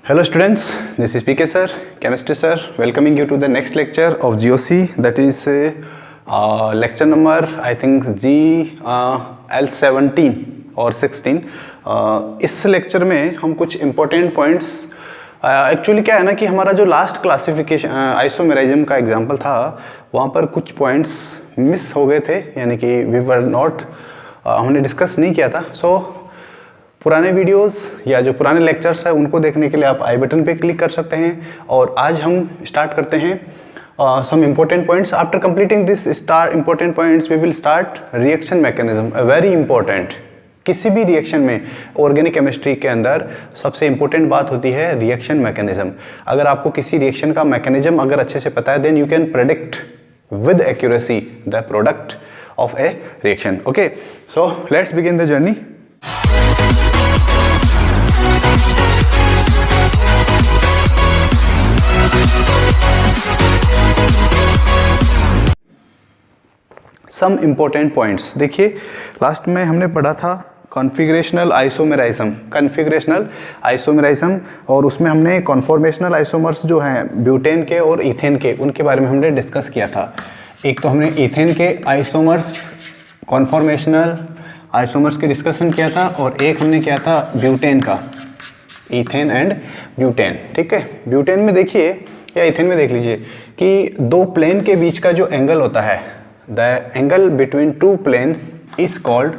Hello students, this is PK sir, chemistry sir, welcoming you to the next lecture of GOC, that is lecture number I think L17 और 16. इस lecture में हम कुछ important points actually क्या है ना कि हमारा जो लास्ट क्लासिफिकेशन आइसोमेराइज्म का एग्जांपल था वहाँ पर कुछ पॉइंट्स मिस हो गए थे, यानी कि वी वर नॉट हमने डिस्कस नहीं किया था. सो पुराने वीडियोस या जो पुराने लेक्चर्स हैं उनको देखने के लिए आप आई बटन पे क्लिक कर सकते हैं. और आज हम स्टार्ट करते हैं some important points. After completing this important points we will start reaction mechanism, very important. किसी भी रिएक्शन में ऑर्गेनिक केमिस्ट्री के अंदर सबसे इंपॉर्टेंट बात होती है रिएक्शन मैकेनिज्म. अगर आपको किसी रिएक्शन का मैकेनिज्म अगर अच्छे से पता है then you can predict with accuracy the product of a reaction. Okay, so let's begin the journey. Some important points देखिए, लास्ट में हमने पढ़ा था कॉन्फिगरेशनल आइसोमेराइज्म और उसमें हमने कॉन्फॉर्मेशनल आइसोमर्स जो हैं ब्यूटेन के और इथेन के, उनके बारे में हमने डिस्कस किया था. एक तो हमने इथेन के आइसोमर्स कॉन्फॉर्मेशनल आइसोमर्स की डिस्कशन किया था और एक हमने किया था ब्यूटेन का, इथेन एंड ब्यूटेन. ठीक है, ब्यूटेन में देखिए या इथेन में देख लीजिए कि दो प्लेन के बीच का जो एंगल होता है, the angle between two planes is called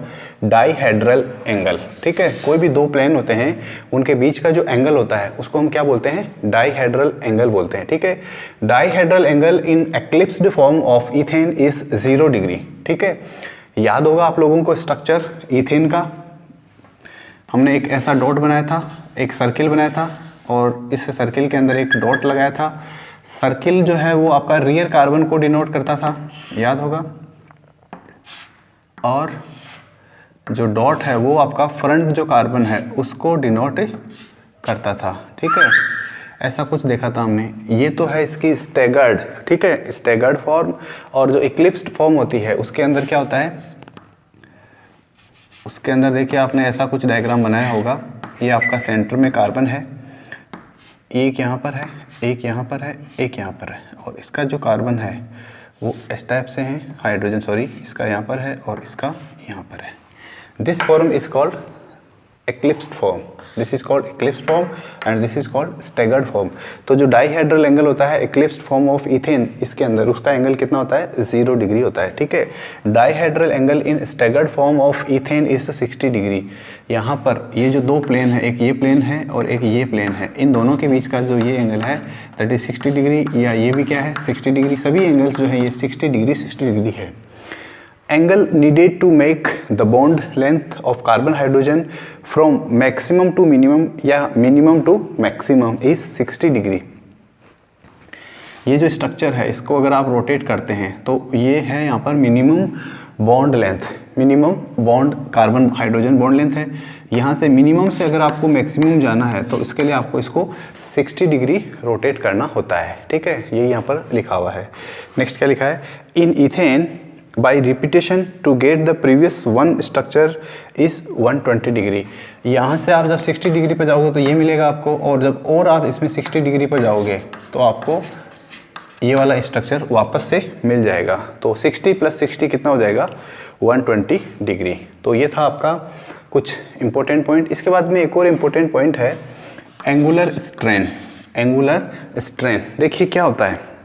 dihedral angle. ठीक है, कोई भी दो प्लेन होते हैं उनके बीच का जो एंगल होता है उसको हम क्या बोलते हैं, डाइहेड्रल एंगल बोलते हैं. ठीक है, dihedral angle in eclipsed form of ethane is 0 degree. ठीक है, याद होगा आप लोगों को स्ट्रक्चर इथेन का. हमने एक ऐसा डॉट बनाया था, एक सर्किल बनाया था और इस सर्किल के अंदर एक डॉट लगाया था. सर्किल जो है वो आपका रियर कार्बन को डिनोट करता था, याद होगा, और जो डॉट है वो आपका फ्रंट जो कार्बन है उसको डिनोट करता था. ठीक है, ऐसा कुछ देखा था हमने. ये तो है इसकी स्टैगर्ड, ठीक है, स्टैगर्ड फॉर्म. और जो इक्लिप्स्ड फॉर्म होती है उसके अंदर क्या होता है, उसके अंदर देखिए आपने ऐसा कुछ डायग्राम बनाया होगा. ये आपका सेंटर में कार्बन है, एक यहाँ पर है, एक यहाँ पर है, एक यहाँ पर है, और इसका जो कार्बन है वो इस टाइप से है, हाइड्रोजन सॉरी, इसका यहाँ पर है और इसका यहाँ पर है. This form is called eclipsed form. This is called eclipsed form and this is called staggered form. तो जो डाइहेड्रल एंगल होता है एक्लिप्स्ड फॉर्म ऑफ इथेन, इसके अंदर उसका एंगल कितना होता है, 0 डिग्री होता है. ठीक है, dihedral angle in staggered form of ethane is 60 degree. यहाँ पर ये जो दो प्लेन है, एक ये प्लेन है और एक ये प्लेन है, इन दोनों के बीच का जो ये एंगल है दैट इज 60 डिग्री, या ये भी क्या है 60 डिग्री. सभी एंगल्स जो है ये 60 डिग्री है. Angle needed to make the bond length of carbon hydrogen from maximum to minimum या minimum to maximum is 60 degree. ये जो स्ट्रक्चर है इसको अगर आप रोटेट करते हैं तो ये है यहाँ पर minimum bond length, minimum bond carbon hydrogen bond length है. यहाँ से मिनिमम से अगर आपको मैक्सिमम जाना है तो इसके लिए आपको इसको 60 डिग्री रोटेट करना होता है. ठीक है, ये यहाँ पर लिखा हुआ है. नेक्स्ट क्या लिखा है, इन ethane by repetition to get the previous one structure is 120 degree. यहाँ से आप जब 60 डिग्री पर जाओगे तो ये मिलेगा आपको, और जब और आप इसमें 60 डिग्री पर जाओगे तो आपको ये वाला स्ट्रक्चर वापस से मिल जाएगा. तो 60 + 60 कितना हो जाएगा, 120 डिग्री. तो ये था आपका कुछ इंपॉर्टेंट पॉइंट. इसके बाद में एक और इम्पोर्टेंट पॉइंट है एंगुलर स्ट्रेन. एंगुलर स्ट्रेन देखिए क्या होता है.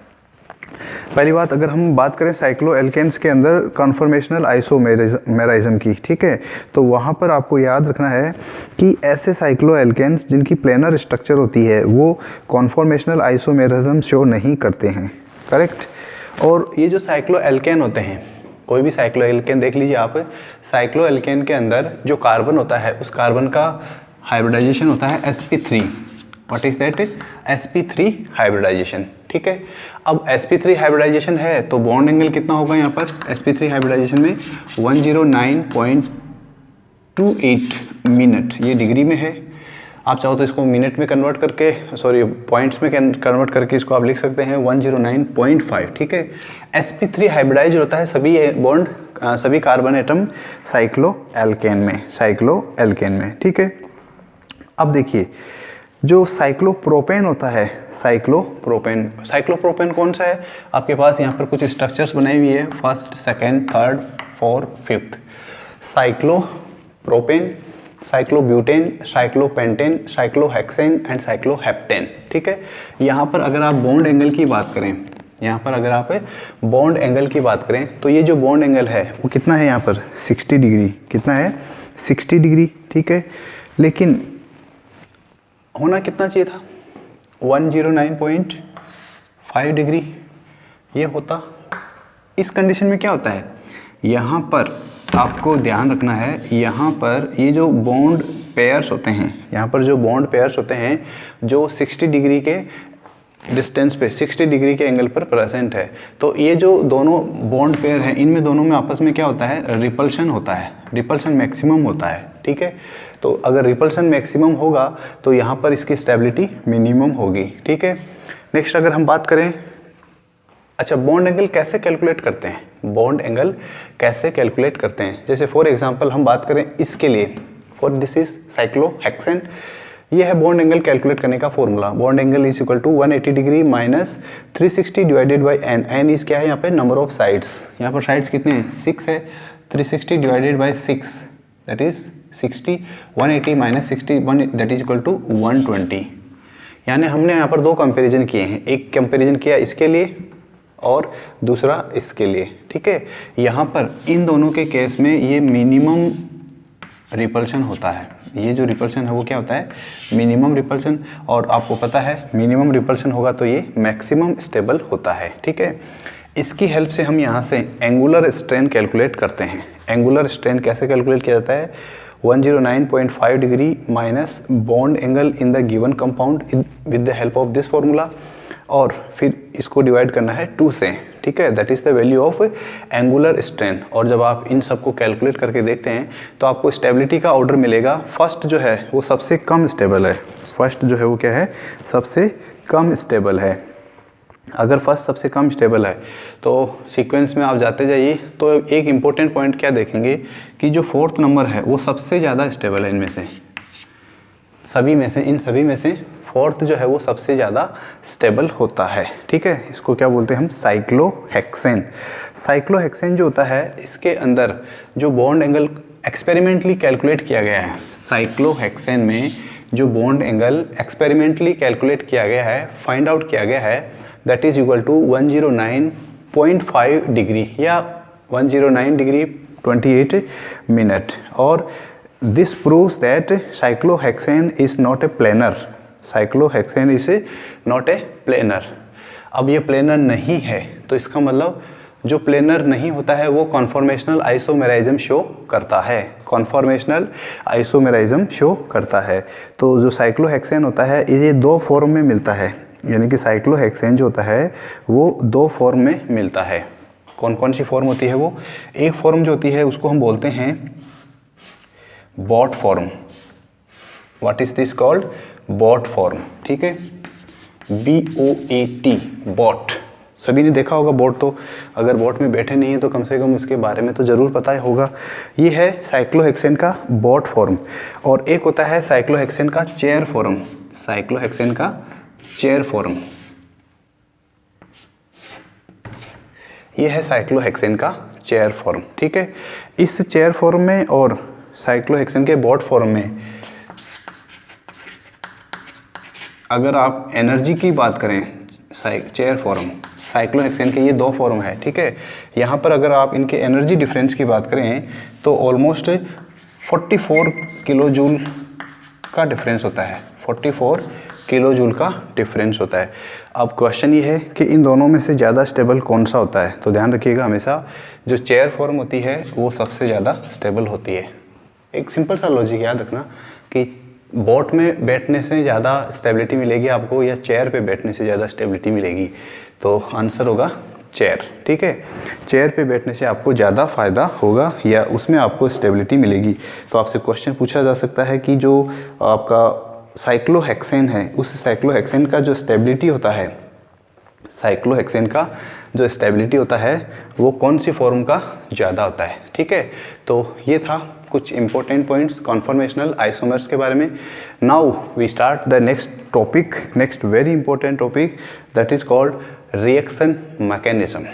पहली बात, अगर हम बात करें साइक्लो एल्केन्स के अंदर कॉन्फॉर्मेशनल आइसोमेराइज्म की, ठीक है, तो वहाँ पर आपको याद रखना है कि ऐसे साइक्लो एल्केन्स जिनकी प्लेनर स्ट्रक्चर होती है वो कॉन्फॉर्मेशनल आइसोमेरिज्म शो नहीं करते हैं. करेक्ट. और ये जो साइक्लो एल्केन होते हैं, कोई भी साइक्लो एल्केन देख लीजिए आप, साइक्लो एल्केन के अंदर जो कार्बन होता है उस कार्बन का हाइब्रिडाइजेशन होता है sp3. What is that, sp3 hybridisation. ठीक है, अब sp3 हाइब्रिडाइजेशन है तो बॉन्ड एंगल कितना होगा यहाँ पर sp3 हाइब्रिडाइजेशन में 109.28 मिनट. ये डिग्री में है. आप चाहो तो इसको मिनट में कन्वर्ट करके, सॉरी पॉइंट्स में कन्वर्ट करके इसको आप लिख सकते हैं 109.5. ठीक है, sp3 हाइब्रिडाइज होता है सभी बॉन्ड, सभी कार्बन एटम साइक्लो एल्केन में. ठीक है, अब देखिए जो साइक्लोप्रोपेन होता है, साइक्लोप्रोपेन कौन सा है? आपके पास यहाँ पर कुछ स्ट्रक्चर्स बनाई हुई है, first, second, third, fourth, fifth. Cyclopropane, cyclobutane, cyclopentane, cyclohexane and cycloheptane. ठीक है, यहाँ पर अगर आप बॉन्ड एंगल की बात करें, यहाँ पर अगर आप बॉन्ड एंगल की बात करें तो ये जो बॉन्ड एंगल है वो कितना है यहाँ पर? 60 डिग्री। कितना है? 60 डिग्री। ठीक है, लेकिन होना कितना चाहिए था? 109.5 डिग्री ये होता। इस कंडीशन में क्या होता है, यहाँ पर आपको ध्यान रखना है, यहाँ पर ये जो बॉन्ड पेयर्स होते हैं, यहाँ पर जो बॉन्ड पेयर्स होते हैं जो 60 डिग्री के डिस्टेंस पे 60 डिग्री के एंगल पर प्रेजेंट है, तो ये जो दोनों बॉन्ड पेयर हैं इनमें दोनों में आपस में क्या होता है? रिपल्शन होता है, रिपल्शन मैक्सिमम होता है। ठीक है, तो अगर रिपल्शन मैक्सिमम होगा तो यहाँ पर इसकी स्टेबिलिटी मिनिमम होगी। ठीक है, नेक्स्ट अगर हम बात करें, अच्छा बॉन्ड एंगल कैसे कैलकुलेट करते हैं? बॉन्ड एंगल कैसे कैलकुलेट करते हैं? जैसे फॉर एग्जांपल हम बात करें इसके लिए, फॉर दिस इज साइक्लोहेक्सेन, ये है बॉन्ड एंगल कैलकुलेट करने का formula. Bond angle is equal to 180 degree minus 360 divided by n. N is क्या है यहाँ पे? Number of sides. यहाँ पर साइड्स कितने हैं? 6 है। 360 divided by 6 that is 60, 180 minus 61 that is equal to 120। यानी हमने यहाँ पर दो कंपेरिजन किए हैं, एक कंपेरिजन किया इसके लिए और दूसरा इसके लिए। ठीक है, यहाँ पर इन दोनों के केस में ये मिनिमम रिपल्शन होता है, ये जो रिपल्शन है वो क्या होता है? Minimum repulsion. और आपको पता है मिनिमम रिपल्शन होगा तो ये मैक्सिमम स्टेबल होता है। ठीक है, इसकी हेल्प से हम यहाँ से एंगुलर स्ट्रेन कैलकुलेट करते हैं। एंगुलर स्ट्रेन कैसे कैलकुलेट किया जाता है? 109.5 degree minus bond angle in the given compound with the help of this formula, और फिर इसको डिवाइड करना है 2 से। ठीक है, that is the value of angular strain. और जब आप इन सबको कैलकुलेट करके देखते हैं तो आपको स्टेबिलिटी का ऑर्डर मिलेगा। फर्स्ट जो है वो सबसे कम स्टेबल है, फर्स्ट जो है वो क्या है? सबसे कम स्टेबल है। अगर फर्स्ट सबसे कम स्टेबल है तो सीक्वेंस में आप जाते जाइए तो एक इम्पोर्टेंट पॉइंट क्या देखेंगे कि जो फोर्थ नंबर है वो सबसे ज़्यादा स्टेबल है इनमें से, सभी में से, इन सभी में से फोर्थ जो है वो सबसे ज़्यादा स्टेबल होता है। ठीक है, इसको क्या बोलते हैं हम? साइक्लोहेक्सेन। साइक्लोहेक्सेन जो होता है इसके अंदर जो बॉन्ड एंगल एक्सपेरिमेंटली कैलकुलेट किया गया है, साइक्लोहेक्सेन में जो बॉन्ड एंगल एक्सपेरिमेंटली कैलकुलेट किया गया है, फाइंड आउट किया गया है, that is equal to 109.5 degree या 109 डिग्री 28 मिनट। और this proves that cyclohexane is not a planar. Cyclohexane is not a planar. अब ये प्लेनर नहीं है तो इसका मतलब जो प्लेनर नहीं होता है वो कॉन्फॉर्मेशनल आइसोमेराइज्म शो करता है, कॉन्फॉर्मेशनल आइसोमेराइज्म शो करता है। तो जो साइक्लोहेक्सेन होता है ये दो फॉर्म में मिलता है, यानी कि साइक्लोहेक्सेन जो होता है वो दो फॉर्म में मिलता है। कौन कौन सी फॉर्म होती है वो? एक फॉर्म जो होती है उसको हम बोलते हैं boat form. What is this called? Boat form. ठीक है, BOAT, बॉट। सभी ने देखा होगा बॉट, तो अगर बॉट में बैठे नहीं है तो कम से कम उसके बारे में तो ज़रूर पता होगा। ये है साइक्लोहेक्सेन का बॉट फॉर्म। और एक होता है साइक्लोहेक्सेन का चेयर फॉर्म, साइक्लोहेक्सेन का चेयर फॉर्म। ये है साइक्लोहेक्सेन का चेयर फॉर्म। ठीक है, इस चेयर फॉर्म में और साइक्लोहेक्सेन के बॉट फॉर्म में अगर आप एनर्जी की बात करें, चेयर फॉर्म, साइक्लोहेक्सेन के ये दो फॉर्म है। ठीक है, यहाँ पर अगर आप इनके एनर्जी डिफरेंस की बात करें तो ऑलमोस्ट 44 किलो जूल का डिफरेंस होता है, 44 किलो जूल का डिफरेंस होता है। अब क्वेश्चन ये है कि इन दोनों में से ज़्यादा स्टेबल कौन सा होता है? तो ध्यान रखिएगा हमेशा जो चेयर फॉर्म होती है वो सबसे ज़्यादा स्टेबल होती है। एक सिंपल सा लॉजिक याद रखना कि बोट में बैठने से ज़्यादा स्टेबिलिटी मिलेगी आपको या चेयर पे बैठने से ज़्यादा स्टेबिलिटी मिलेगी? तो आंसर होगा चेयर। ठीक है, चेयर पे बैठने से आपको ज़्यादा फ़ायदा होगा या उसमें आपको स्टेबिलिटी मिलेगी। तो आपसे क्वेश्चन पूछा जा सकता है कि जो आपका साइक्लोहेक्सेन है उस साइक्लोहेक्सेन का जो स्टेबिलिटी होता है, साइक्लोहेक्सेन का जो स्टेबिलिटी होता है वो कौन सी फॉर्म का ज़्यादा होता है? ठीक है, तो ये था कुछ इंपॉर्टेंट पॉइंट्स कॉन्फॉर्मेशनल आइसोमर्स के बारे में। Now we start the next topic, next very important topic, that is called reaction mechanism.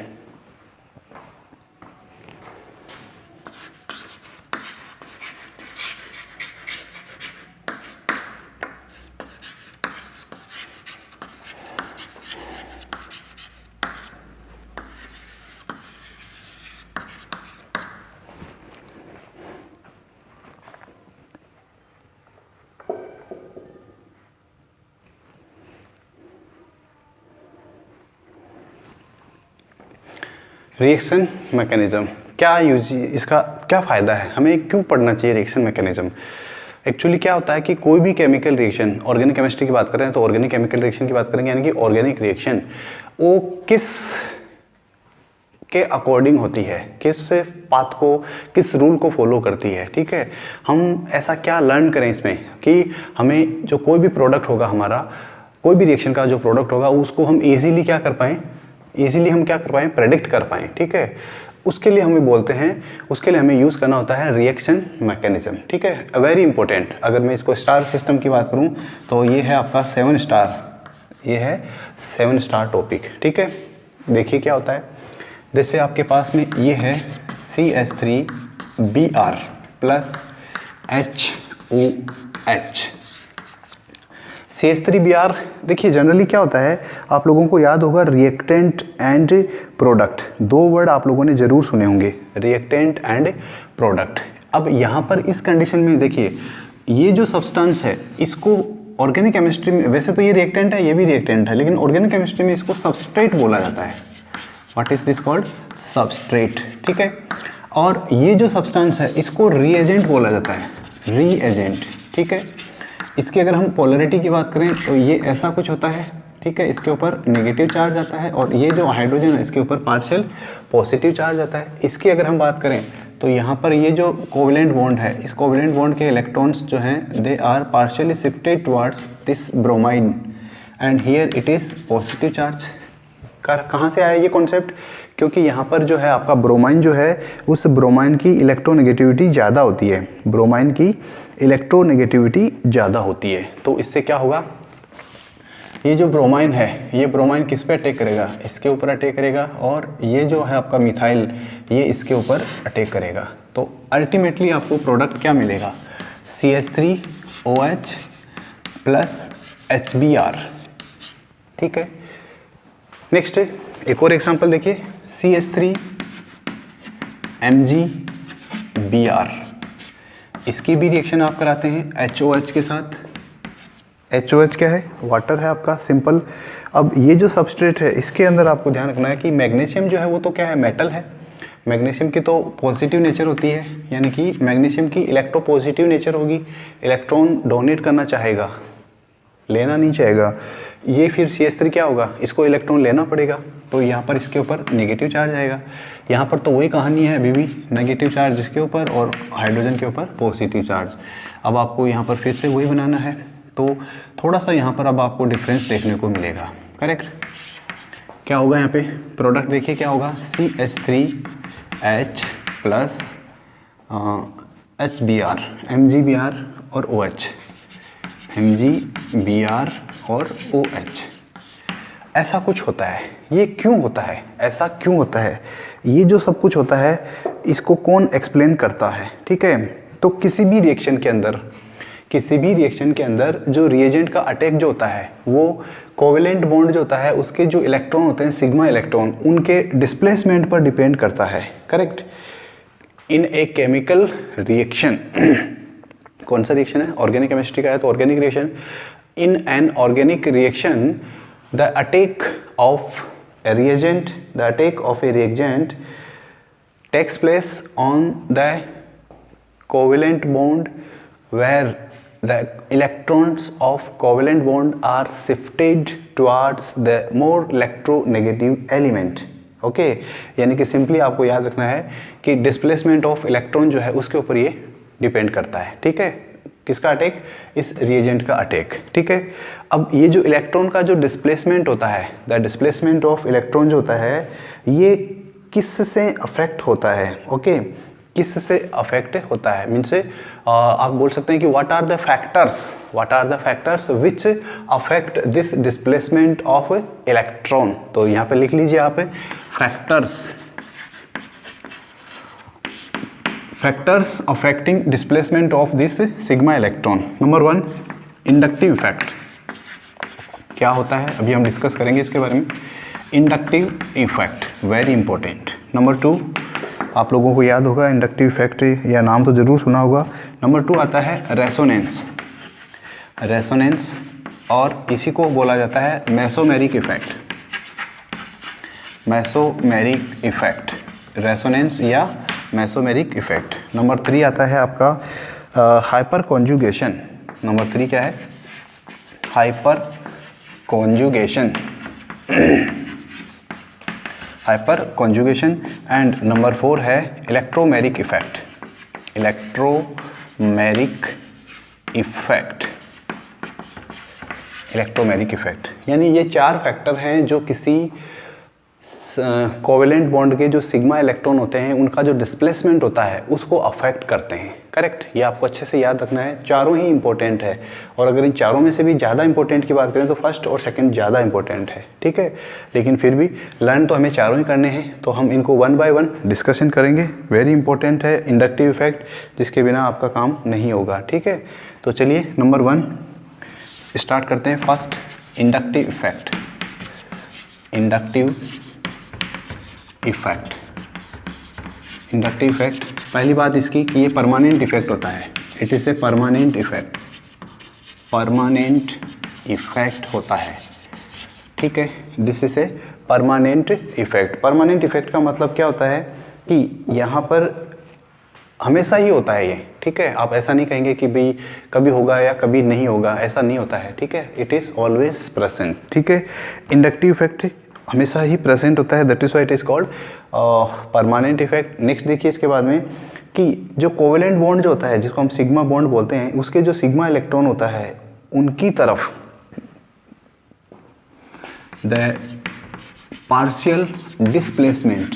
Reaction mechanism क्या यूज, इसका क्या फ़ायदा है, हमें क्यों पढ़ना चाहिए रिएक्शन मैकेनिज्म। एक्चुअली क्या होता है कि कोई भी केमिकल रिएक्शन, ऑर्गेनिक केमिस्ट्री की बात करें तो ऑर्गेनिक केमिकल रिएक्शन की बात करेंगे, यानी कि ऑर्गेनिक रिएक्शन वो किस के अकॉर्डिंग होती है, किस पाथ को, किस रूल को फॉलो करती है। ठीक है, हम ऐसा क्या लर्न करें इसमें कि हमें जो कोई भी प्रोडक्ट होगा हमारा, कोई भी रिएक्शन का जो प्रोडक्ट होगा उसको हम इजीली क्या कर पाएँ, इजीली हम क्या कर पाएँ, प्रेडिक्ट कर पाएँ। ठीक है, उसके लिए हमें बोलते हैं, उसके लिए हमें यूज़ करना होता है रिएक्शन मैकेनिज्म। ठीक है, वेरी इंपॉर्टेंट। अगर मैं इसको स्टार सिस्टम की बात करूं तो ये है आपका 7 स्टार, ये है 7 स्टार टॉपिक। ठीक है, देखिए क्या होता है, जैसे आपके पास में ये है CH3Br प्लस HOH। CH3Br, देखिए जनरली क्या होता है, आप लोगों को याद होगा रिएक्टेंट एंड प्रोडक्ट, दो वर्ड आप लोगों ने जरूर सुने होंगे, रिएक्टेंट एंड प्रोडक्ट। अब यहाँ पर इस कंडीशन में देखिए, ये जो सब्सटेंस है इसको ऑर्गेनिक केमिस्ट्री में, वैसे तो ये रिएक्टेंट है, ये भी रिएक्टेंट है, लेकिन ऑर्गेनिक केमिस्ट्री में इसको सबस्ट्रेट बोला जाता है। What is this called, substrate. ठीक है, और ये जो सब्सटेंस है इसको रीएजेंट बोला जाता है, रीएजेंट। ठीक है, इसकी अगर हम पोलरिटी की बात करें तो ये ऐसा कुछ होता है। ठीक है, इसके ऊपर नेगेटिव चार्ज आता है और ये जो हाइड्रोजन है इसके ऊपर पार्शियल पॉजिटिव चार्ज आता है। इसकी अगर हम बात करें तो यहाँ पर ये जो कोवेलेंट बॉन्ड है, इस कोवेलेंट बॉन्ड के इलेक्ट्रॉन्स जो हैं they are partially shifted towards this bromine and here it is positive charge. कहाँ से आया ये कॉन्सेप्ट, क्योंकि यहाँ पर जो है आपका ब्रोमाइन जो है, उस ब्रोमाइन की इलेक्ट्रोनेगेटिविटी ज़्यादा होती है, ब्रोमाइन की इलेक्ट्रोनेगेटिविटी ज़्यादा होती है। तो इससे क्या होगा, ये जो ब्रोमाइन है, ये ब्रोमाइन किस पे अटैक करेगा, इसके ऊपर अटैक करेगा, और ये जो है आपका मिथाइल, ये इसके ऊपर अटैक करेगा। तो अल्टीमेटली आपको प्रोडक्ट क्या मिलेगा, CH3OH प्लस HBr। ठीक है, नेक्स्ट एक और एग्जांपल देखिए, CH3MgBr, इसकी भी रिएक्शन आप कराते हैं HOH के साथ। HOH क्या है, वाटर है आपका, सिंपल। अब ये जो सबस्ट्रेट है इसके अंदर आपको ध्यान रखना है कि मैग्नीशियम जो है वो तो क्या है, मेटल है। मैग्नीशियम की तो पॉजिटिव नेचर होती है, यानी कि मैग्नीशियम की इलेक्ट्रोपॉजिटिव नेचर होगी, इलेक्ट्रॉन डोनेट करना चाहेगा, लेना नहीं चाहेगा। ये फिर CH3 क्या होगा, इसको इलेक्ट्रॉन लेना पड़ेगा, तो यहाँ पर इसके ऊपर नेगेटिव चार्ज आएगा। यहाँ पर तो वही कहानी है अभी भी, नेगेटिव चार्ज इसके ऊपर और हाइड्रोजन के ऊपर पॉजिटिव चार्ज। अब आपको यहाँ पर फिर से वही बनाना है, तो थोड़ा सा यहाँ पर अब आपको डिफरेंस देखने को मिलेगा। करेक्ट, क्या होगा यहाँ पे, प्रोडक्ट देखिए क्या होगा, CH3H प्लस HBr, MgBr और OH, MgBr और OH, ऐसा कुछ होता है। ये क्यों होता है, ऐसा क्यों होता है, ये जो सब कुछ होता है इसको कौन एक्सप्लेन करता है। ठीक है, तो किसी भी रिएक्शन के अंदर जो रिएजेंट का अटैक जो होता है वो कोवेलेंट बॉन्ड जो होता है उसके जो इलेक्ट्रॉन होते हैं, सिग्मा इलेक्ट्रॉन, उनके डिस्प्लेसमेंट पर डिपेंड करता है। Correct, in a chemical reaction, कौन सा रिएक्शन है, ऑर्गेनिक केमिस्ट्री का है तो organic reaction. In an organic reaction the attack of a reagent, the attack of a reagent takes place on the covalent bond where the electrons of covalent bond are shifted towards the more electronegative element. Okay, यानी कि simply आपको याद रखना है कि displacement of electron जो है उसके ऊपर ये डिपेंड करता है। ठीक है, किसका अटैक, इस रिएजेंट का अटैक। ठीक है, अब ये जो इलेक्ट्रॉन का जो डिस्प्लेसमेंट होता है, द डिस्प्लेसमेंट ऑफ इलेक्ट्रॉन जो होता है ये किस से अफेक्ट होता है, ओके, किससे अफेक्ट होता है, मीन्स आप बोल सकते हैं कि what are the factors which affect this displacement of electron. तो यहाँ पे लिख लीजिए आप factors affecting displacement of this sigma electron. Number 1 inductive effect. क्या होता है अभी हम डिस्कस करेंगे इसके बारे में। Inductive effect very important. Number 2 आप लोगों को याद होगा इंडक्टिव इफेक्ट या नाम तो जरूर सुना होगा। नंबर 2 आता है रेसोनेंस और इसी को बोला जाता है मेसोमेरिक इफेक्ट, रेसोनेंस या मेसोमेरिक इफेक्ट। नंबर 3 आता है आपका हाइपर कॉन्जुगेशन। नंबर 3 क्या है? हाइपर कॉन्जुगेशन एंड नंबर 4 है इलेक्ट्रोमेरिक इफेक्ट। यानी ये 4 फैक्टर हैं जो किसी कोवेलेंट बॉन्ड के जो सिग्मा इलेक्ट्रॉन होते हैं उनका जो डिस्प्लेसमेंट होता है उसको अफेक्ट करते हैं। करेक्ट, ये आपको अच्छे से याद रखना है। चारों ही इंपॉर्टेंट है और अगर इन चारों में से भी ज़्यादा इंपॉर्टेंट की बात करें तो फर्स्ट और सेकंड ज़्यादा इंपॉर्टेंट है, ठीक है। लेकिन फिर भी लर्न तो हमें चारों ही करने हैं, तो हम इनको 1 बाय 1 डिस्कशन करेंगे। वेरी इंपॉर्टेंट है इंडक्टिव इफेक्ट, जिसके बिना आपका काम नहीं होगा, ठीक है। तो चलिए नंबर 1 स्टार्ट करते हैं। First inductive effect. पहली बात इसकी कि ये परमानेंट इफेक्ट होता है। It is a permanent effect होता है, ठीक है। This is a permanent effect का मतलब क्या होता है कि यहाँ पर हमेशा ही होता है ये, ठीक है। आप ऐसा नहीं कहेंगे कि भाई कभी होगा या कभी नहीं होगा, ऐसा नहीं होता है, ठीक है। इट इज़ ऑलवेज प्रेजेंट, ठीक है। इंडक्टिव इफेक्ट हमेशा ही प्रेजेंट होता है, that is why it is called permanent effect. Next देखिए इसके बाद में कि जो कोवेलेंट बॉन्ड जो होता है, जिसको हम सिग्मा बॉन्ड बोलते हैं, उसके जो सिग्मा इलेक्ट्रॉन होता है उनकी तरफ the partial displacement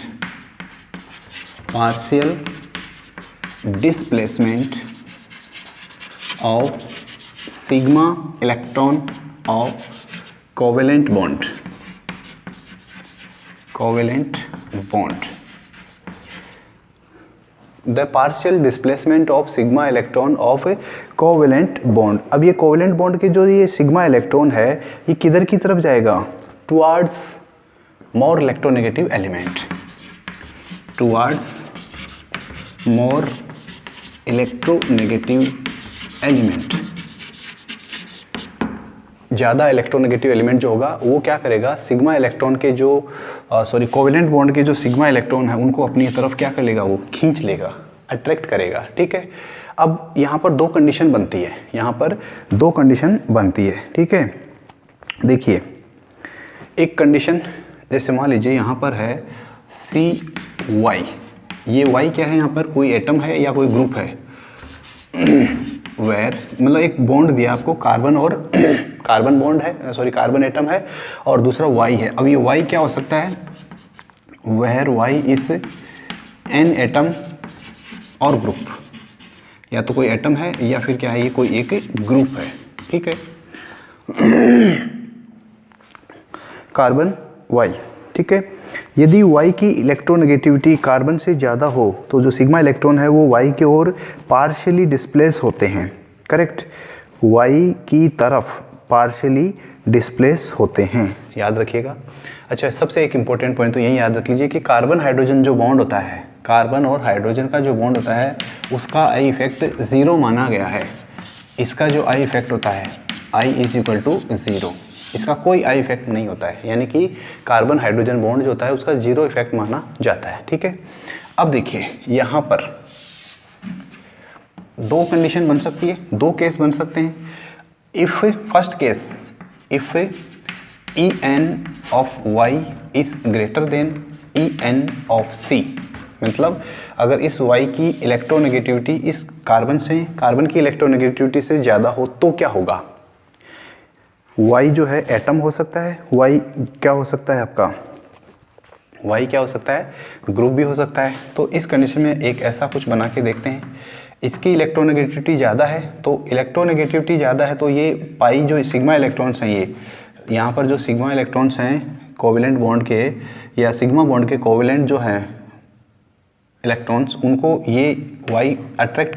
of sigma electron of covalent bond the partial displacement of sigma electron of A covalent bond. अब ये कोवेलेंट बॉन्ड के जो ये सिग्मा इलेक्ट्रॉन है ये किधर की तरफ जाएगा? Towards more electronegative element. ज़्यादा इलेक्ट्रोनेगेटिव एलिमेंट जो होगा वो क्या करेगा, सिग्मा इलेक्ट्रॉन के जो कोवेलेंट बॉन्ड के जो सिग्मा इलेक्ट्रॉन है उनको अपनी तरफ क्या कर लेगा, वो खींच लेगा, अट्रैक्ट करेगा, ठीक है। अब यहाँ पर 2 कंडीशन बनती है, ठीक है। देखिए एक कंडीशन, जैसे मान लीजिए यहाँ पर है CY, ये Y क्या है, यहाँ पर कोई एटम है या कोई ग्रुप है, वेयर मतलब एक बॉन्ड दिया आपको, कार्बन बॉन्ड है, कार्बन एटम है और दूसरा Y है। अब ये Y क्या हो सकता है, where Y is an atom और ग्रुप, या तो कोई एटम है या फिर क्या है, ये कोई एक ग्रुप है, ठीक है। कार्बन Y, ठीक है। यदि Y की इलेक्ट्रोनेगेटिविटी कार्बन से ज़्यादा हो तो जो सिग्मा इलेक्ट्रॉन है वो Y की ओर पार्शियली डिस्प्लेस होते हैं, करेक्ट। Y की तरफ पार्शियली डिस्प्लेस होते हैं, याद रखिएगा। अच्छा, सबसे एक इम्पोर्टेंट पॉइंट तो यही याद रख लीजिए कि कार्बन हाइड्रोजन जो बॉन्ड होता है, कार्बन और हाइड्रोजन का जो बॉन्ड होता है उसका आई इफेक्ट 0 माना गया है। इसका जो आई इफेक्ट होता है I इज इक्वल टू 0, इसका कोई आई इफेक्ट नहीं होता है, यानी कि कार्बन हाइड्रोजन बॉन्ड जो होता है उसका 0 इफेक्ट माना जाता है, ठीक है। अब देखिए यहाँ पर 2 कंडीशन बन सकती है, 2 केस बन सकते हैं। If first case, if En of Y is greater than En of C, मतलब अगर इस Y की इलेक्ट्रोनेगेटिविटी इस कार्बन की इलेक्ट्रोनेगेटिविटी से ज़्यादा हो तो क्या होगा, Y जो है एटम हो सकता है, Y क्या हो सकता है आपका वाई क्या हो सकता है, ग्रुप भी हो सकता है। तो इस कंडीशन में एक ऐसा कुछ बना के देखते हैं। इसकी इलेक्ट्रोनेगेटिविटी ज़्यादा है, तो इलेक्ट्रोनेगेटिविटी ज़्यादा है तो ये पाई जो सिग्मा इलेक्ट्रॉन्स हैं, ये यहाँ पर जो सिग्मा इलेक्ट्रॉन्स हैं कोवेलेंट बॉन्ड के या सिग्मा बॉन्ड के कोवेलेंट जो हैं इलेक्ट्रॉन्स, उनको ये वाई अट्रैक्ट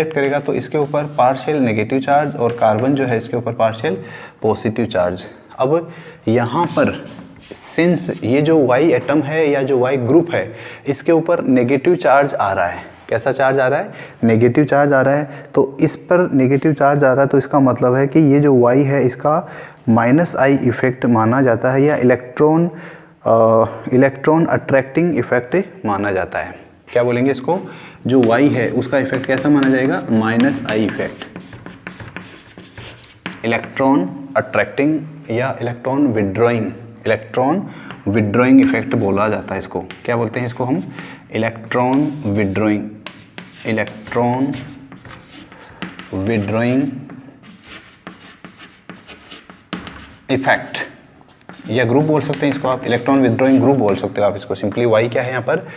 करेगा तो इसके ऊपर पार्शियल नेगेटिव चार्ज और कार्बन जो है इसके ऊपर पार्शियल पॉजिटिव चार्ज। अब यहाँ पर सिंस ये जो वाई एटम है या जो वाई ग्रुप है इसके ऊपर नेगेटिव चार्ज आ रहा है, कैसा चार्ज आ रहा है, नेगेटिव चार्ज आ रहा है। तो इस पर नेगेटिव चार्ज आ रहा है तो इसका मतलब है कि ये जो वाई है इसका माइनस आई इफेक्ट माना जाता है या इलेक्ट्रॉन अट्रैक्टिंग इफेक्ट माना जाता है। क्या बोलेंगे इसको, जो वाई है उसका इफेक्ट कैसा माना जाएगा, minus I effect, electron attracting या इलेक्ट्रॉन विड्रॉइंग इफेक्ट बोला जाता है इसको। क्या बोलते हैं इसको हम, इलेक्ट्रॉन विड्रॉइंग इफेक्ट या ग्रुप बोल सकते हैं इसको आप, इलेक्ट्रॉन विड्रॉइंग ग्रुप बोल सकते हो आप इसको सिंपली। वाई क्या है यहाँ पर,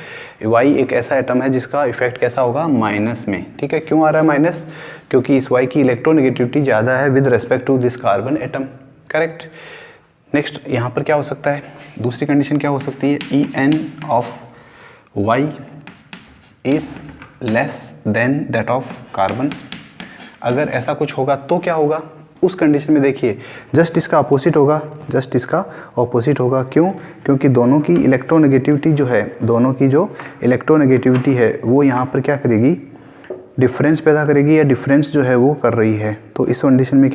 वाई एक ऐसा एटम है जिसका इफेक्ट कैसा होगा, माइनस में। ठीक है, क्यों आ रहा है माइनस, क्योंकि इस वाई की इलेक्ट्रोनेगेटिविटी ज़्यादा है with respect to this carbon atom. Correct. Next यहाँ पर क्या हो सकता है, दूसरी कंडीशन क्या हो सकती है, E N of Y is less than that of carbon. अगर ऐसा कुछ होगा तो क्या होगा, उस कंडीशन में देखिए जस्ट इसका अपोजिट होगा, क्यों, क्योंकि दोनों की इलेक्ट्रोनेगेटिविटी है वो यहाँ पर क्या करेगी, डिफरेंस पैदा करेगी या डिफरेंस जो है वो कर रही है। तो इस कंडीशन में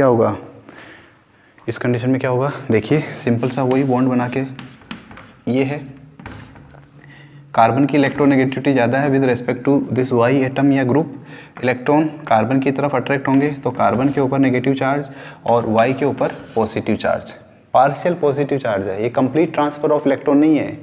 क्या होगा, देखिए सिंपल सा वही बॉन्ड बना के, ये है कार्बन की इलेक्ट्रोनेगेटिविटी ज़्यादा है with respect to this Y atom या ग्रुप। इलेक्ट्रॉन कार्बन की तरफ अट्रैक्ट होंगे तो कार्बन के ऊपर नेगेटिव चार्ज और वाई के ऊपर positive charge, partial positive charge है, ये कंप्लीट ट्रांसफर ऑफ इलेक्ट्रॉन नहीं है।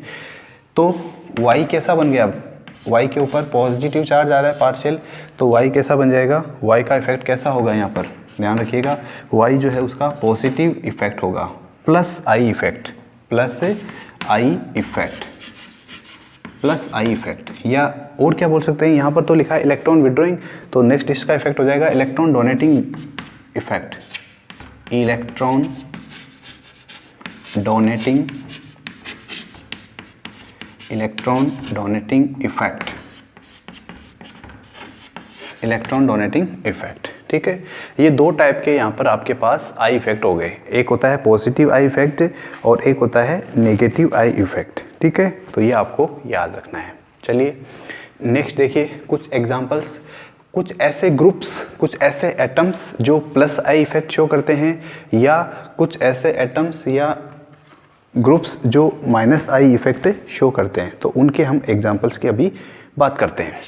तो वाई कैसा बन गया, अब वाई के ऊपर पॉजिटिव चार्ज आ रहा है पार्शियल, तो वाई कैसा बन जाएगा, वाई का इफेक्ट कैसा होगा, यहाँ पर ध्यान रखिएगा, वाई जो है उसका पॉजिटिव इफेक्ट होगा प्लस आई इफेक्ट या और क्या बोल सकते हैं, यहाँ पर तो लिखा है इलेक्ट्रॉन विड्रॉइंग, तो नेक्स्ट इसका इफेक्ट हो जाएगा electron donating effect, electron donating effect. ठीक है, ये दो टाइप के यहाँ पर आपके पास आई इफेक्ट हो गए, एक होता है पॉजिटिव आई इफेक्ट और एक होता है नेगेटिव आई इफेक्ट। ठीक है, तो ये आपको याद रखना है। चलिए नेक्स्ट देखिए कुछ एग्जांपल्स, कुछ ऐसे ग्रुप्स, कुछ ऐसे एटम्स जो प्लस आई इफेक्ट शो करते हैं या कुछ ऐसे एटम्स या ग्रुप्स जो माइनस आई इफेक्ट शो करते हैं, तो उनके हम एग्जांपल्स की अभी बात करते हैं।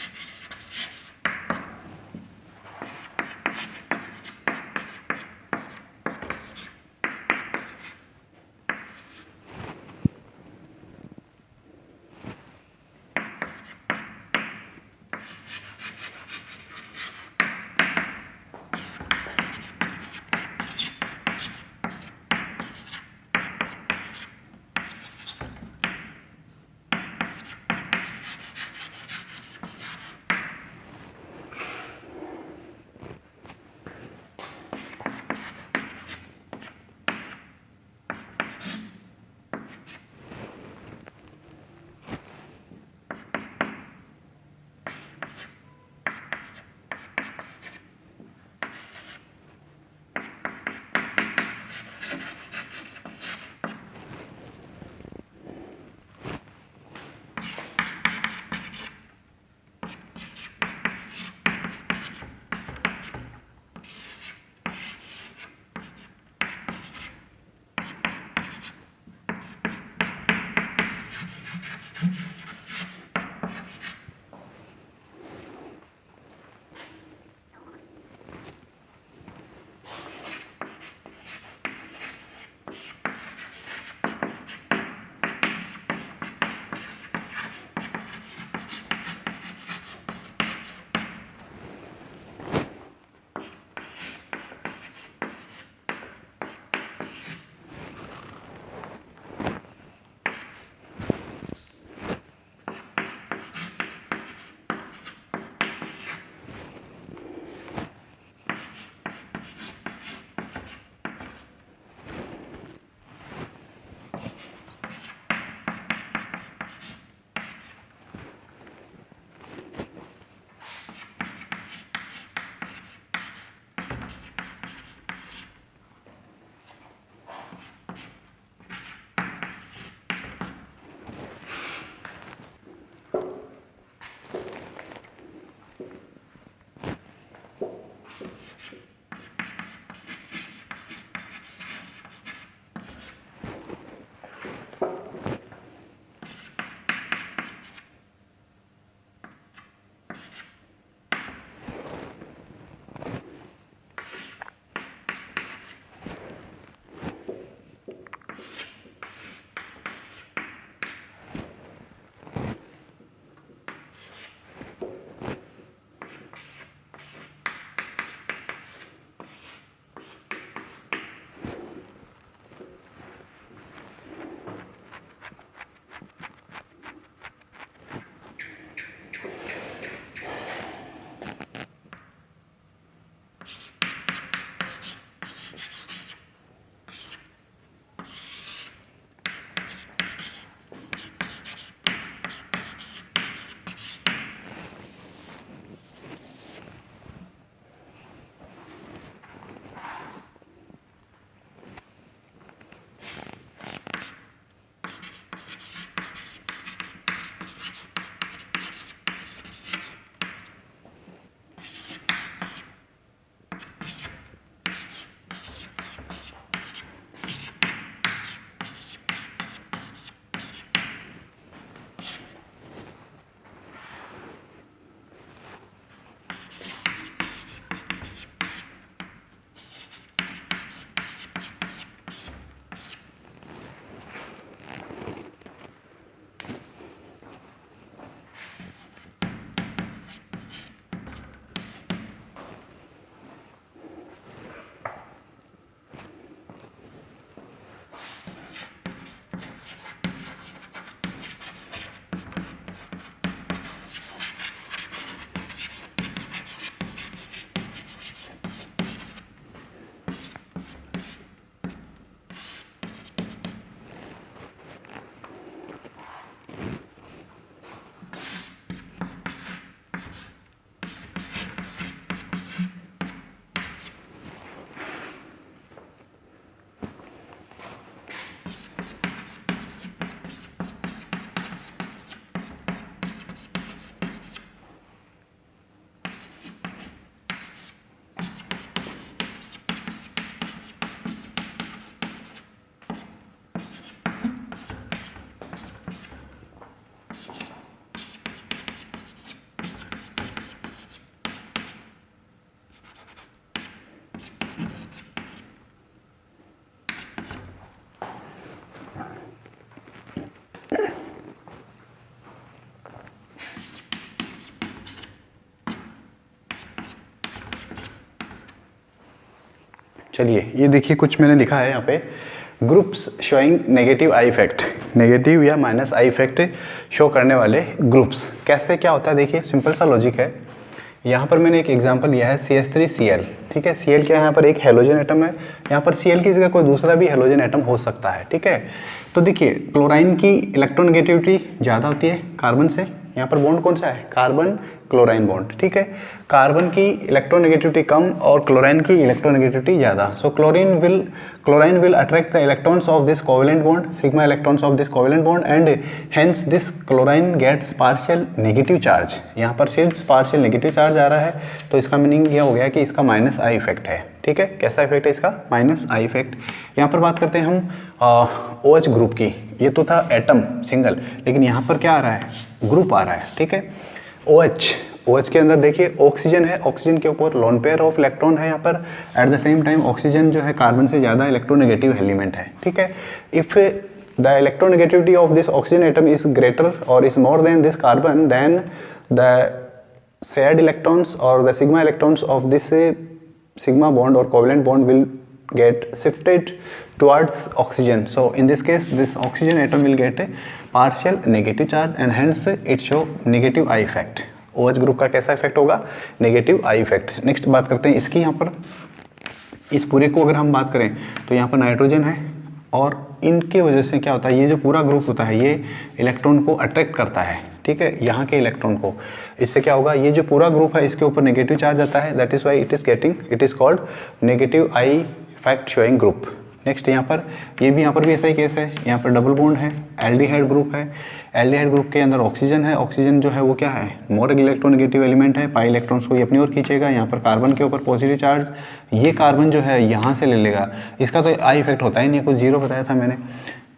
चलिए ये देखिए कुछ मैंने लिखा है यहाँ पे, groups showing negative I effect, negative या माइनस आई इफेक्ट शो करने वाले ग्रुप्स। कैसे क्या होता है देखिए, सिंपल सा लॉजिक है। यहाँ पर मैंने एक एग्जांपल लिया है CH3Cl, ठीक है। Cl क्या है, यहाँ पर एक हेलोजन एटम है, यहाँ पर Cl की जगह कोई दूसरा भी हेलोजन एटम हो सकता है, ठीक है। तो देखिए क्लोराइन की इलेक्ट्रोनेगेटिविटी ज़्यादा होती है कार्बन से, यहाँ पर बॉन्ड कौन सा है, कार्बन क्लोराइन बॉन्ड, ठीक है। कार्बन की इलेक्ट्रोनेगेटिविटी कम और क्लोराइन की इलेक्ट्रोनेगेटिविटी ज़्यादा। So chlorine will attract the electrons of this covalent bond, sigma electrons of this covalent bond, and hence this chlorine gets partial negative charge. यहाँ पर सिर्फ partial negative charge आ रहा है, तो इसका मीनिंग यह हो गया कि इसका माइनस आई इफेक्ट है, ठीक है। कैसा इफेक्ट है इसका, माइनस आई इफेक्ट। यहाँ पर बात करते हैं हम OH ग्रुप की। ये तो था एटम सिंगल, लेकिन यहाँ पर क्या आ रहा है, ग्रुप आ रहा है, ठीक है। OH के अंदर देखिए ऑक्सीजन है, ऑक्सीजन के ऊपर लोन पेयर ऑफ इलेक्ट्रॉन है यहाँ पर। At the same time oxygen जो है कार्बन से ज़्यादा इलेक्ट्रोनेगेटिव एलिमेंट है, ठीक है। If the electronegativity of this oxygen atom is greater और is more than this carbon, then the shared electrons or the sigma electrons of this sigma bond or covalent bond will get shifted towards oxygen. So in this case this oxygen atom will get a partial negative charge and hence it show negative I effect. OH group का कैसा effect होगा, negative I effect. Next बात करते हैं इसकी। यहाँ पर इस पूरे को अगर हम बात करें तो यहाँ पर नाइट्रोजन है, और इनके वजह से क्या होता है, ये जो पूरा ग्रुप होता है ये इलेक्ट्रॉन को अट्रैक्ट करता है, ठीक है, यहाँ के इलेक्ट्रॉन को। इससे क्या होगा, ये जो पूरा ग्रुप है इसके ऊपर नेगेटिव चार्ज आता है, that is why it is called negative I effect showing group. Next यहाँ पर ये भी, यहाँ पर भी ऐसा ही केस है, यहाँ पर डबल बॉन्ड है, एल्डिहाइड ग्रुप है, एल्डिहाइड ग्रुप के अंदर ऑक्सीजन है, ऑक्सीजन जो है वो क्या है, मोर इलेक्ट्रोनेगेटिव एलिमेंट है, पाई इलेक्ट्रॉन्स को ये अपनी ओर खींचेगा। यहाँ पर कार्बन के ऊपर पॉजिटिव चार्ज, ये कार्बन जो है यहाँ से ले लेगा, इसका तो आई इफेक्ट होता ही नहीं, कुछ जीरो बताया था मैंने।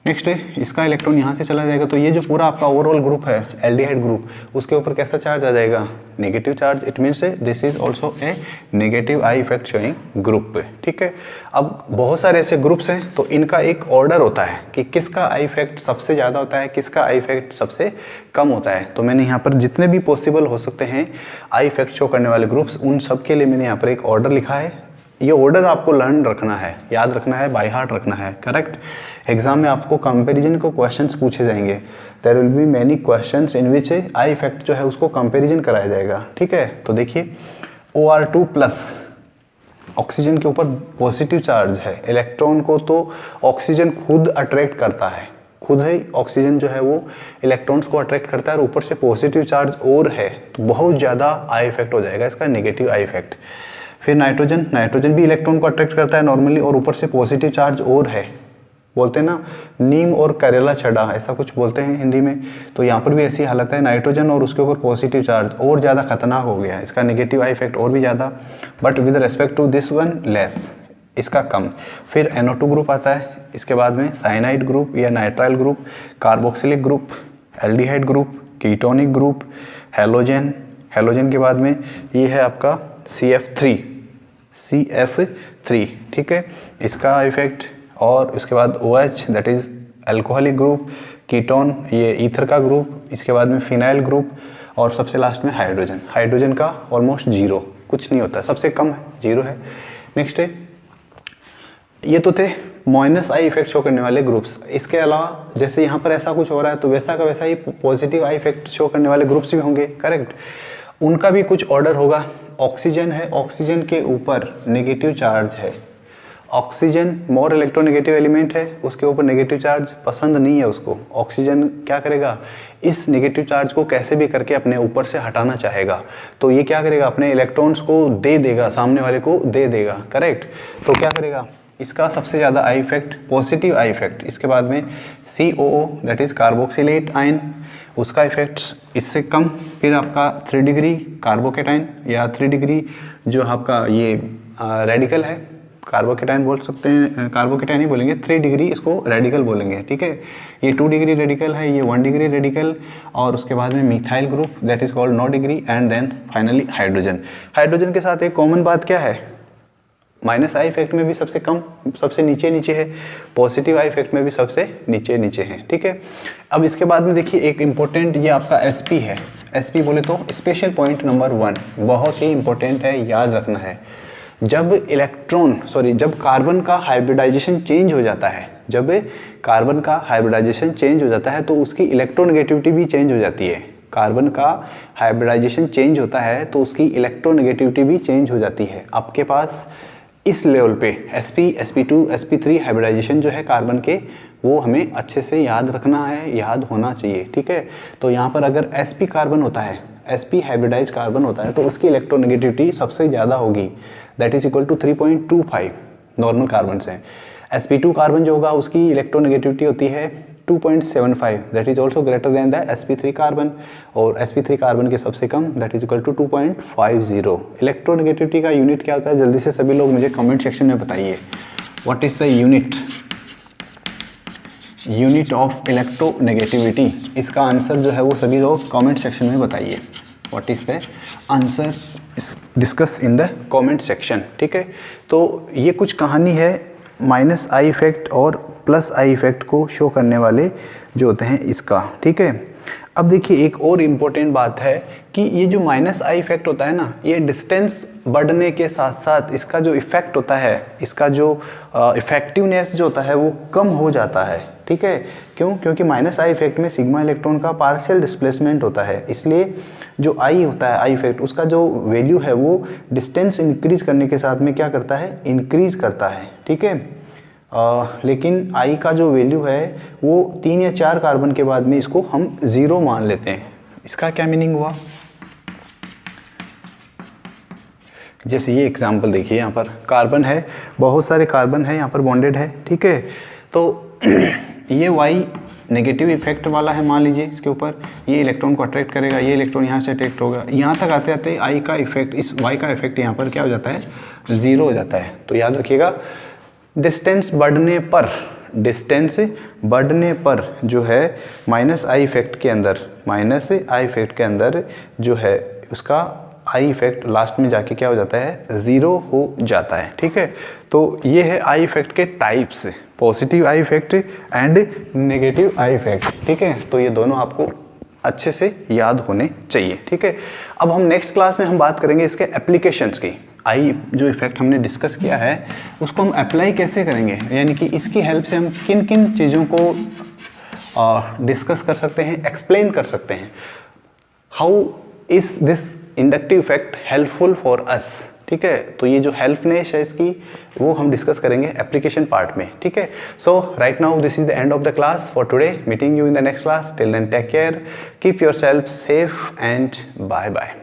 नेक्स्ट है इसका इलेक्ट्रॉन यहाँ से चला जाएगा, तो ये जो पूरा आपका ओवरऑल ग्रुप है एल्डिहाइड ग्रुप, उसके ऊपर कैसा चार्ज आ जाएगा, negative charge. It means this is also a negative I effect showing group, ठीक है। अब बहुत सारे ऐसे ग्रुप्स हैं तो इनका एक ऑर्डर होता है कि किसका आई इफेक्ट सबसे ज़्यादा होता है, किसका आई इफेक्ट सबसे कम होता है। तो मैंने यहाँ पर जितने भी पॉसिबल हो सकते हैं आई इफेक्ट शो करने वाले ग्रुप्स, उन सब के लिए मैंने यहाँ पर एक ऑर्डर लिखा है। ये ऑर्डर आपको लर्न रखना है, याद रखना है, बाय हार्ट रखना है, करेक्ट। एग्जाम में आपको कंपैरिजन को क्वेश्चंस पूछे जाएंगे, there will be many questions in which I effect जो है उसको कंपैरिजन कराया जाएगा, ठीक है। तो देखिए OR2 प्लस ऑक्सीजन के ऊपर पॉजिटिव चार्ज है, इलेक्ट्रॉन को तो ऑक्सीजन खुद अट्रैक्ट करता है, खुद ही ऑक्सीजन जो है वो इलेक्ट्रॉन्स को अट्रैक्ट करता है, और ऊपर से पॉजिटिव चार्ज और है, तो बहुत ज़्यादा आई इफेक्ट हो जाएगा इसका, नेगेटिव आई इफेक्ट। फिर नाइट्रोजन भी इलेक्ट्रॉन को अट्रैक्ट करता है नॉर्मली, और ऊपर से पॉजिटिव चार्ज और है, बोलते हैं ना नीम और करेला छड़ा, ऐसा कुछ बोलते हैं हिंदी में। तो यहाँ पर भी ऐसी हालत है, नाइट्रोजन और उसके ऊपर पॉजिटिव चार्ज और ज़्यादा खतरनाक हो गया है, इसका नेगेटिव आई इफेक्ट और भी ज़्यादा, but with respect to this one less, इसका कम। फिर NO2 ग्रुप आता है, इसके बाद में साइनाइड ग्रुप या nitrile group, carboxylic group, aldehyde group, ketonic group, halogen के बाद में ये है आपका CF3, ठीक है, इसका इफेक्ट। और उसके बाद OH that is alcoholic group, ketone ये ईथर का ग्रुप, इसके बाद में फिनाइल ग्रुप, और सबसे लास्ट में हाइड्रोजन का ऑलमोस्ट जीरो, कुछ नहीं होता, सबसे कम है, जीरो है। नेक्स्ट है, ये तो थे माइनस आई इफेक्ट शो करने वाले ग्रुप्स। इसके अलावा जैसे यहाँ पर ऐसा कुछ हो रहा है तो वैसा का वैसा ही पॉजिटिव आई इफेक्ट शो करने वाले ग्रुप्स भी होंगे, करेक्ट। उनका भी कुछ ऑर्डर होगा। ऑक्सीजन है, ऑक्सीजन के ऊपर नेगेटिव चार्ज है, ऑक्सीजन मोर इलेक्ट्रोनेगेटिव एलिमेंट है, उसके ऊपर नेगेटिव चार्ज पसंद नहीं है उसको। ऑक्सीजन क्या करेगा, इस नेगेटिव चार्ज को कैसे भी करके अपने ऊपर से हटाना चाहेगा, तो ये क्या करेगा, अपने इलेक्ट्रॉन्स को दे देगा, सामने वाले को दे देगा, करेक्ट। तो क्या करेगा, इसका सबसे ज़्यादा I effect, positive I effect. इसके बाद में COO that is carboxylate ion, उसका इफेक्ट इससे कम। फिर आपका 3 डिग्री कार्बोकेटाइन या 3 डिग्री जो आपका ये रेडिकल है, कार्बोकेटाइन बोल सकते हैं, कार्बोकेटाइन ही बोलेंगे, 3 डिग्री इसको रेडिकल बोलेंगे, ठीक है। ये 2 डिग्री रेडिकल है, ये 1 डिग्री रेडिकल, और उसके बाद में methyl group that is called 9 degree, and then finally hydrogen के साथ एक कॉमन बात क्या है, माइनस आई इफेक्ट में भी सबसे कम, सबसे नीचे है, पॉजिटिव आई इफेक्ट में भी सबसे नीचे है, ठीक है। अब इसके बाद में देखिए एक इम्पोर्टेंट ये आपका SP है, SP बोले तो स्पेशल पॉइंट नंबर 1, बहुत ही इंपॉर्टेंट है, याद रखना है। जब कार्बन का हाइब्रिडाइजेशन चेंज हो जाता है, तो उसकी इलेक्ट्रोनेगेटिविटी भी चेंज हो जाती है। कार्बन का हाइब्रिडाइजेशन चेंज होता है तो उसकी इलेक्ट्रोनेगेटिविटी भी चेंज हो जाती है। आपके पास इस लेवल पे sp, sp2, sp3 हाइब्रिडाइजेशन जो है कार्बन के, वो हमें अच्छे से याद रखना है, याद होना चाहिए, ठीक है। तो यहाँ पर अगर sp कार्बन होता है, sp हाइब्रिडाइज कार्बन होता है, तो उसकी इलेक्ट्रोनेगेटिविटी सबसे ज़्यादा होगी, that is equal to 3.25 normal carbon से। sp2 कार्बन जो होगा उसकी इलेक्ट्रोनेगेटिविटी होती है 2.75, that is also greater than the sp3 carbon, और sp3 कार्बन के सबसे कम, that is equal to 2.50। Electronegativity का यूनिट क्या होता है, जल्दी से सभी लोग मुझे कमेंट सेक्शन में बताइए, what is the unit of electronegativity. इसका आंसर जो है वो सभी लोग कमेंट सेक्शन में बताइए, what is the answer, discuss in the comment section, ठीक है। तो ये कुछ कहानी है माइनस आई इफेक्ट और प्लस आई इफेक्ट को शो करने वाले जो होते हैं इसका, ठीक है। अब देखिए एक और इम्पोर्टेंट बात है कि ये जो माइनस आई इफेक्ट होता है ना, ये डिस्टेंस बढ़ने के साथ साथ इसका जो इफेक्ट होता है, इसका जो इफेक्टिवनेस जो होता है वो कम हो जाता है, ठीक है। क्यों, क्योंकि माइनस आई इफेक्ट में सिग्मा इलेक्ट्रॉन का पार्शियल डिस्प्लेसमेंट होता है, इसलिए जो आई होता है, आई इफेक्ट, उसका जो वैल्यू है वो डिस्टेंस इंक्रीज करने के साथ में क्या करता है, इंक्रीज करता है, ठीक है। लेकिन आई का जो वैल्यू है वो 3 या 4 कार्बन के बाद में इसको हम 0 मान लेते हैं। इसका क्या मीनिंग हुआ? जैसे ये एग्जांपल देखिए, यहाँ पर कार्बन है, बहुत सारे कार्बन है यहाँ पर बॉन्डेड है, ठीक है। तो ये वाई नेगेटिव इफेक्ट वाला है, मान लीजिए इसके ऊपर, ये इलेक्ट्रॉन को अट्रैक्ट करेगा, ये इलेक्ट्रॉन यहाँ से अट्रैक्ट होगा, यहाँ तक आते आते आई का इफेक्ट, इस वाई का इफेक्ट यहाँ पर क्या हो जाता है? 0 हो जाता है। तो याद रखिएगा, डिस्टेंस बढ़ने पर जो है माइनस आई इफेक्ट के अंदर जो है उसका आई इफेक्ट लास्ट में जाके क्या हो जाता है? 0 हो जाता है, ठीक है। तो ये है आई इफेक्ट के types, positive I effect and negative I effect, ठीक है। तो ये दोनों आपको अच्छे से याद होने चाहिए, ठीक है। अब हम नेक्स्ट क्लास में हम बात करेंगे इसके एप्लीकेशंस की। आई जो इफेक्ट हमने डिस्कस किया है उसको हम अप्लाई कैसे करेंगे, यानी कि इसकी हेल्प से हम किन किन चीज़ों को डिस्कस कर सकते हैं, एक्सप्लेन कर सकते हैं। How is this inductive effect helpful for us, ठीक है। तो ये जो हेल्पनेस है इसकी वो हम डिस्कस करेंगे एप्लीकेशन पार्ट में, ठीक है। So right now this is the end of the class for today. Meeting you in the next class. Till then take care, keep yourself safe and bye bye.